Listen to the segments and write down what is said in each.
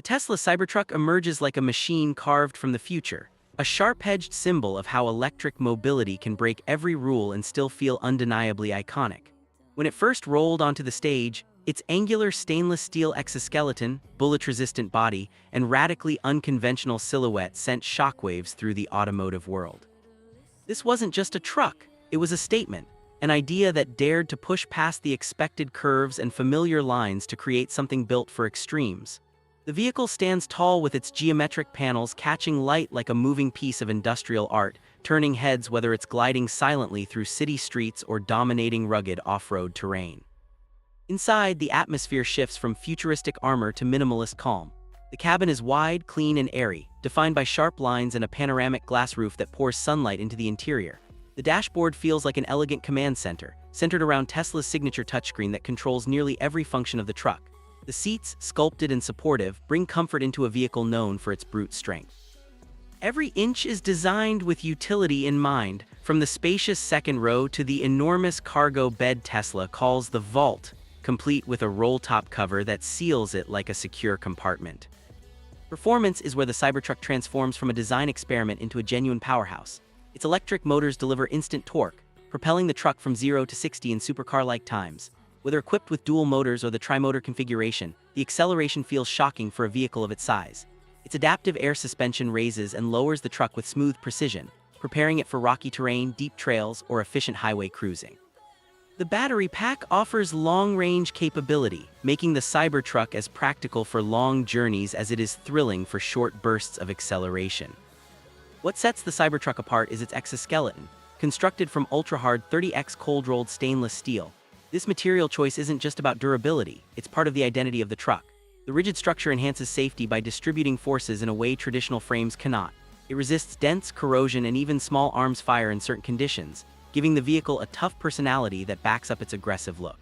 Tesla Cybertruck emerges like a machine carved from the future, a sharp-edged symbol of how electric mobility can break every rule and still feel undeniably iconic. When it first rolled onto the stage, its angular stainless steel exoskeleton, bullet-resistant body, and radically unconventional silhouette sent shockwaves through the automotive world. This wasn't just a truck, it was a statement, an idea that dared to push past the expected curves and familiar lines to create something built for extremes. The vehicle stands tall with its geometric panels catching light like a moving piece of industrial art, turning heads whether it's gliding silently through city streets or dominating rugged off-road terrain. Inside, the atmosphere shifts from futuristic armor to minimalist calm. The cabin is wide, clean, and airy, defined by sharp lines and a panoramic glass roof that pours sunlight into the interior. The dashboard feels like an elegant command center, centered around Tesla's signature touchscreen that controls nearly every function of the truck. The seats, sculpted and supportive, bring comfort into a vehicle known for its brute strength. Every inch is designed with utility in mind, from the spacious second row to the enormous cargo bed Tesla calls the Vault, complete with a roll-top cover that seals it like a secure compartment. Performance is where the Cybertruck transforms from a design experiment into a genuine powerhouse. Its electric motors deliver instant torque, propelling the truck from 0 to 60 in supercar-like times. Whether equipped with dual motors or the tri-motor configuration, the acceleration feels shocking for a vehicle of its size. Its adaptive air suspension raises and lowers the truck with smooth precision, preparing it for rocky terrain, deep trails, or efficient highway cruising. The battery pack offers long-range capability, making the Cybertruck as practical for long journeys as it is thrilling for short bursts of acceleration. What sets the Cybertruck apart is its exoskeleton, constructed from ultra-hard 30x cold-rolled stainless steel. This material choice isn't just about durability, it's part of the identity of the truck. The rigid structure enhances safety by distributing forces in a way traditional frames cannot. It resists dents, corrosion, and even small arms fire in certain conditions, giving the vehicle a tough personality that backs up its aggressive look.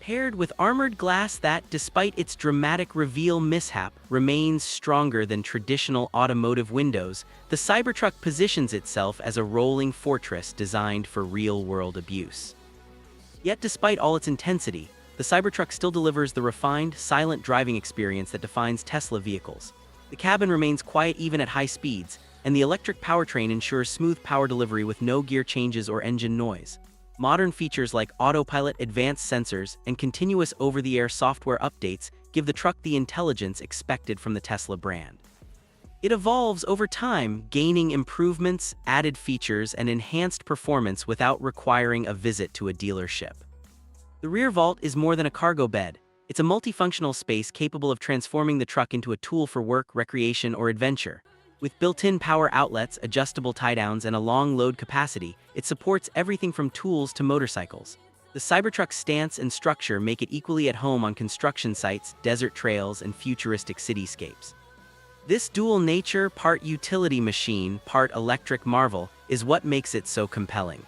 Paired with armored glass that, despite its dramatic reveal mishap, remains stronger than traditional automotive windows, the Cybertruck positions itself as a rolling fortress designed for real-world abuse. Yet despite all its intensity, the Cybertruck still delivers the refined, silent driving experience that defines Tesla vehicles. The cabin remains quiet even at high speeds, and the electric powertrain ensures smooth power delivery with no gear changes or engine noise. Modern features like autopilot, advanced sensors, and continuous over-the-air software updates give the truck the intelligence expected from the Tesla brand. It evolves over time, gaining improvements, added features, and enhanced performance without requiring a visit to a dealership. The rear vault is more than a cargo bed. It's a multifunctional space capable of transforming the truck into a tool for work, recreation, or adventure. With built-in power outlets, adjustable tie-downs, and a long load capacity, it supports everything from tools to motorcycles. The Cybertruck's stance and structure make it equally at home on construction sites, desert trails, and futuristic cityscapes. This dual nature, part utility machine, part electric marvel, is what makes it so compelling.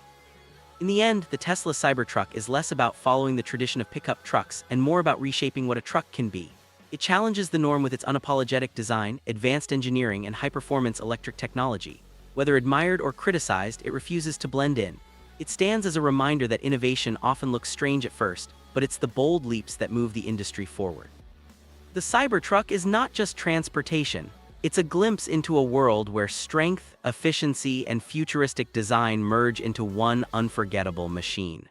In the end, the Tesla Cybertruck is less about following the tradition of pickup trucks and more about reshaping what a truck can be. It challenges the norm with its unapologetic design, advanced engineering, and high-performance electric technology. Whether admired or criticized, it refuses to blend in. It stands as a reminder that innovation often looks strange at first, but it's the bold leaps that move the industry forward. The Cybertruck is not just transportation. It's a glimpse into a world where strength, efficiency, and futuristic design merge into one unforgettable machine.